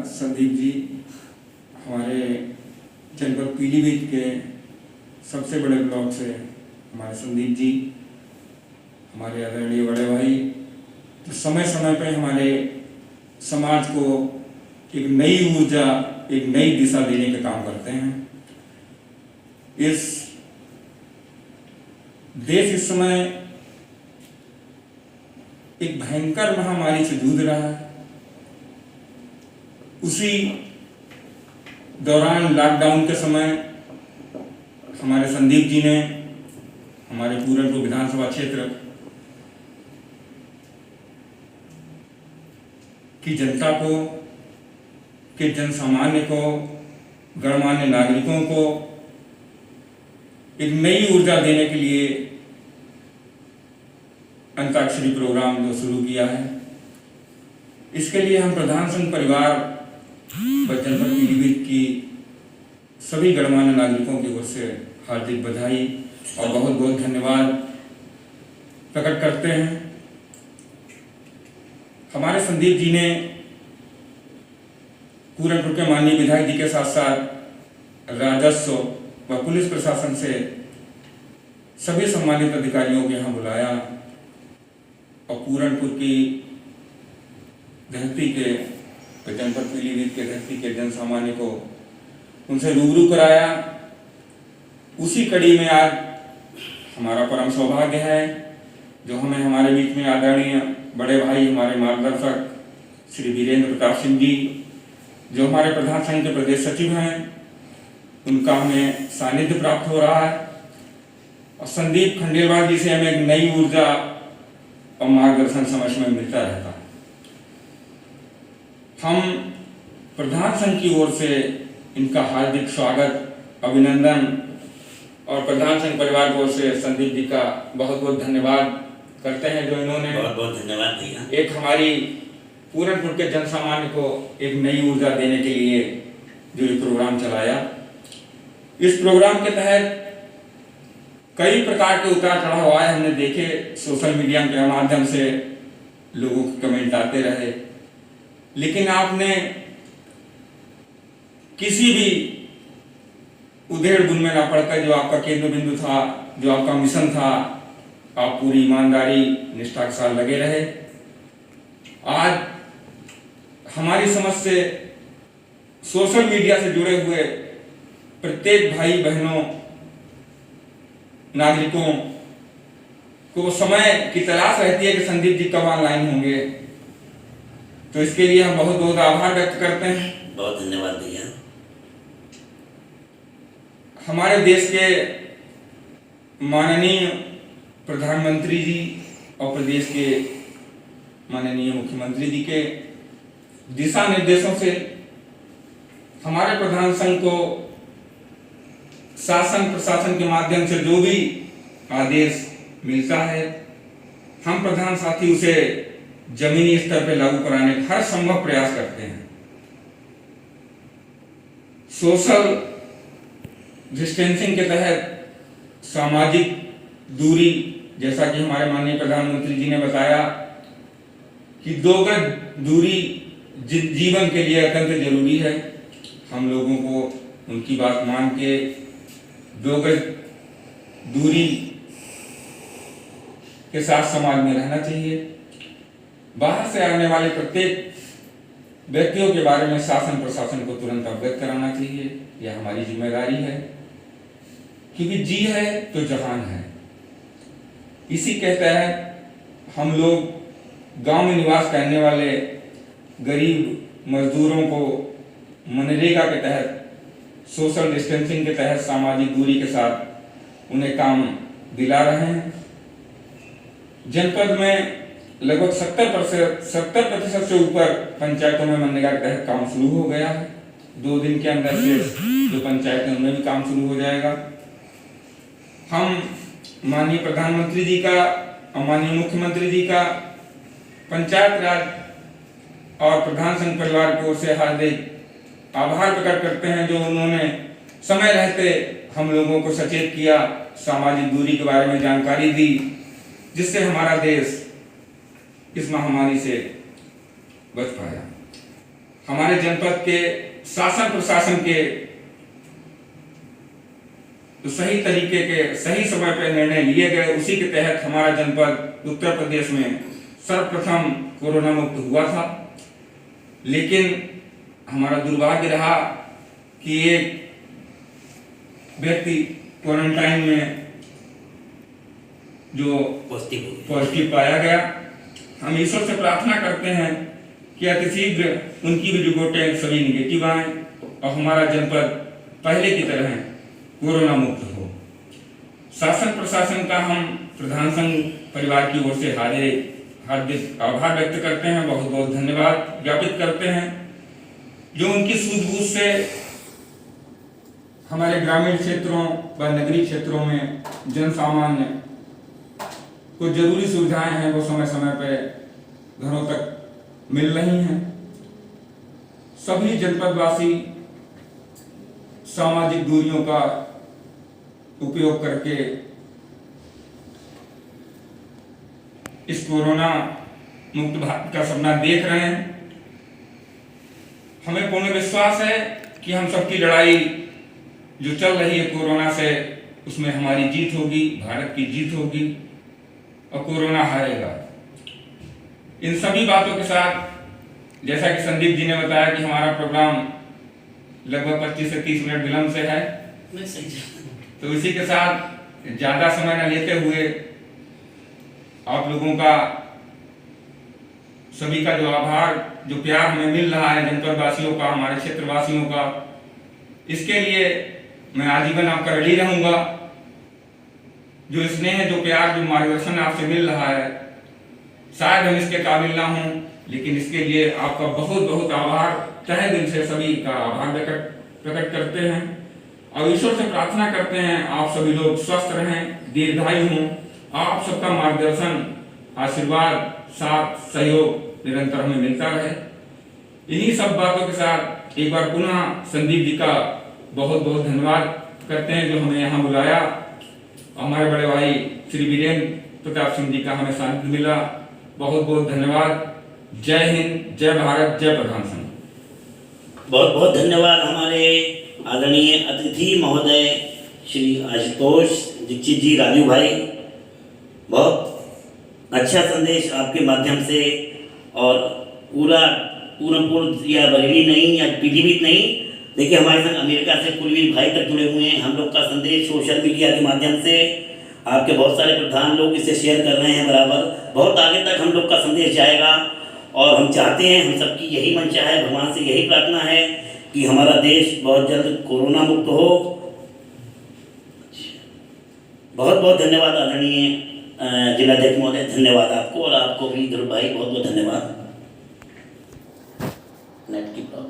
संदीप जी, हमारे जनपद पीलीभीत के सबसे बड़े ब्लॉक से हमारे संदीप जी, हमारे आदरणीय बड़े भाई, तो समय समय पे हमारे समाज को एक नई ऊर्जा, एक नई दिशा देने का काम करते हैं। इस देश इस समय एक भयंकर महामारी से जूझ रहा है। उसी दौरान लॉकडाउन के समय हमारे संदीप जी ने हमारे पूरनपुर विधानसभा क्षेत्र की जनता को, के जन सामान्य को, गणमान्य नागरिकों को एक नई ऊर्जा देने के लिए अंताक्षरी प्रोग्राम जो शुरू किया है, इसके लिए हम प्रधान संघ परिवार व जनपद पीलीभीत की सभी गणमान्य नागरिकों की ओर से हार्दिक बधाई और बहुत बहुत धन्यवाद प्रकट करते हैं। हमारे संदीप जी ने पूरनपुर के माननीय विधायक जी के साथ साथ राजस्व व पुलिस प्रशासन से सभी सम्मानित अधिकारियों को यहाँ बुलाया और पूरनपुर की धरती के, जनपद पीलीभीत के धरती के जन सामान्य को उनसे रूबरू कराया। उसी कड़ी में आज हमारा परम सौभाग्य है जो हमें हमारे बीच में आदरणीय बड़े भाई, हमारे मार्गदर्शक श्री वीरेंद्र प्रताप सिंह जी, जो हमारे प्रधान संघ के प्रदेश सचिव हैं, उनका हमें सानिध्य प्राप्त हो रहा है और संदीप खंडेलवाल जी से हमें एक नई ऊर्जा और मार्गदर्शन समय समय मिलता रहता है। हम प्रधान संघ की ओर से इनका हार्दिक स्वागत, अभिनंदन और प्रधान संघ परिवार की ओर से संदीप जी का बहुत बहुत धन्यवाद करते हैं जो इन्होंने बहुत बहुत धन्यवाद दिया। एक हमारी पूरनपुर के जन सामान्य को एक नई ऊर्जा देने के लिए जो ये प्रोग्राम चलाया। इस प्रोग्राम के तहत कई प्रकार के उतार चढ़ाव आए, हमने देखे। सोशल मीडिया के माध्यम से लोगों के कमेंट आते रहे, लेकिन आपने किसी भी उधेड़ बुन में ना पड़कर जो आपका केंद्र बिंदु था, जो आपका मिशन था, आप पूरी ईमानदारी निष्ठा के साथ लगे रहे। आज हमारी समझ से सोशल मीडिया से जुड़े हुए प्रत्येक भाई बहनों, नागरिकों को समय की तलाश रहती है कि संदीप जी कब ऑनलाइन होंगे, तो इसके लिए हम बहुत बहुत आभार व्यक्त करते हैं। बहुत धन्यवाद भैया। हमारे देश के माननीय प्रधानमंत्री जी और प्रदेश के माननीय मुख्यमंत्री जी के दिशा निर्देशों से हमारे प्रधान संघ को शासन प्रशासन के माध्यम से जो भी आदेश मिलता है, हम प्रधान साथी उसे जमीनी स्तर पर लागू कराने का हर संभव प्रयास करते हैं। सोशल डिस्टेंसिंग के तहत सामाजिक दूरी, जैसा कि हमारे माननीय प्रधानमंत्री जी ने बताया कि 2 गज दूरी जीवन के लिए अत्यंत जरूरी है। हम लोगों को उनकी बात मान के 2 गज दूरी के साथ समाज में रहना चाहिए। बाहर से आने वाले प्रत्येक व्यक्तियों के बारे में शासन प्रशासन को तुरंत अवगत कराना चाहिए, यह हमारी जिम्मेदारी है, क्योंकि जी है तो जहान है। इसी के तहत हम लोग गांव में निवास करने वाले गरीब मजदूरों को मनरेगा के तहत, सोशल डिस्टेंसिंग के तहत, सामाजिक दूरी के साथ उन्हें काम दिला रहे हैं। जनपद में लगभग 70% से ऊपर पंचायतों में मनरेगा के तहत काम शुरू हो गया है। 2 दिन के अंदर से जो पंचायतें, उनमें भी काम शुरू हो जाएगा। हम माननीय प्रधानमंत्री जी का और माननीय मुख्यमंत्री जी का, पंचायत राज और प्रधान संघ परिवार की ओर से हार्दिक आभार प्रकट करते हैं जो उन्होंने समय रहते हम लोगों को सचेत किया, सामाजिक दूरी के बारे में जानकारी दी, जिससे हमारा देश इस महामारी से बच पाया। हमारे जनपद के शासन प्रशासन के तो सही तरीके के सही समय पर निर्णय लिए गए, उसी के तहत हमारा जनपद उत्तर प्रदेश में सर्वप्रथम कोरोना मुक्त हुआ था। लेकिन हमारा दुर्भाग्य रहा कि एक व्यक्ति क्वारंटाइन में जो पॉजिटिव पाया गया। हम ईश्वर से प्रार्थना करते हैं कि अतिशीघ्र उनकी भी रिपोर्टें सभी निगेटिव आए और हमारा जनपद पहले की तरह कोरोना मुक्त हो। शासन प्रशासन का हम प्रधान संघ परिवार की ओर से हार्दिक आभार व्यक्त करते हैं, बहुत बहुत धन्यवाद ज्ञापित करते हैं, जो उनकी सूझबूझ से हमारे ग्रामीण क्षेत्रों व नगरीय क्षेत्रों में जन सामान्य को जरूरी सुविधाएं हैं वो समय समय पर घरों तक मिल रही हैं। सभी जनपदवासी सामाजिक दूरियों का उपयोग करके इस कोरोना मुक्त भारत का सपना देख रहे हैं। हमें पूर्ण विश्वास है कि हम सबकी लड़ाई जो चल रही है कोरोना से, उसमें हमारी जीत होगी, भारत की जीत होगी और कोरोना हारेगा। इन सभी बातों के साथ जैसा कि संदीप जी ने बताया कि हमारा प्रोग्राम लगभग 25 से 30 मिनट विलंब से है, तो इसी के साथ ज़्यादा समय न लेते हुए आप लोगों का सभी का जो आभार, जो प्यार हमें मिल रहा है जनपद वासियों का, हमारे क्षेत्र वासियों का, इसके लिए मैं आजीवन आपका ऋणी रहूंगा। जो स्नेह, जो प्यार, जो मार्गदर्शन आपसे मिल रहा है, शायद हम इसके काबिल ना हों, लेकिन इसके लिए आपका बहुत बहुत आभार, तहे दिल से सभी का आभार प्रकट करते हैं और ईश्वर से प्रार्थना करते हैं आप सभी लोग स्वस्थ रहें, दीर्घायु हों, आप सबका मार्गदर्शन, आशीर्वाद, साथ, सहयोग निरंतर हमें मिलता रहे। इन्हीं सब बातों के साथ एक बार पुनः संदीप जी का बहुत बहुत धन्यवाद करते हैं जो हमें यहाँ बुलाया। हमारे बड़े भाई श्री वीरेंद्र प्रताप सिंह जी का हमें सानिध्य मिला, बहुत बहुत धन्यवाद। जय हिंद, जय भारत, जय प्रधान संघ। बहुत बहुत धन्यवाद हमारे आदरणीय अतिथि महोदय श्री आशुतोष दीक्षित जी, राजू भाई। बहुत अच्छा संदेश आपके माध्यम से, और पूर्ण या बरेली नहीं या पीलीभीत नहीं, देखिए हमारे साथ अमेरिका से कुलवीर भाई तक जुड़े हुए हैं। हम लोग का संदेश सोशल मीडिया के माध्यम से आपके बहुत सारे प्रधान लोग इसे शेयर कर रहे हैं बराबर। बहुत आगे तक हम लोग का संदेश जाएगा और हम चाहते हैं, हम सबकी यही मंशा है, भगवान से यही प्रार्थना है कि हमारा देश बहुत जल्द कोरोना मुक्त हो। बहुत बहुत धन्यवाद आदरणीय जिलाध्यक्ष महोदय, धन्यवाद आपको, और आपको भी ध्रुव भाई बहुत बहुत धन्यवाद। नेट की प्रॉब्लम।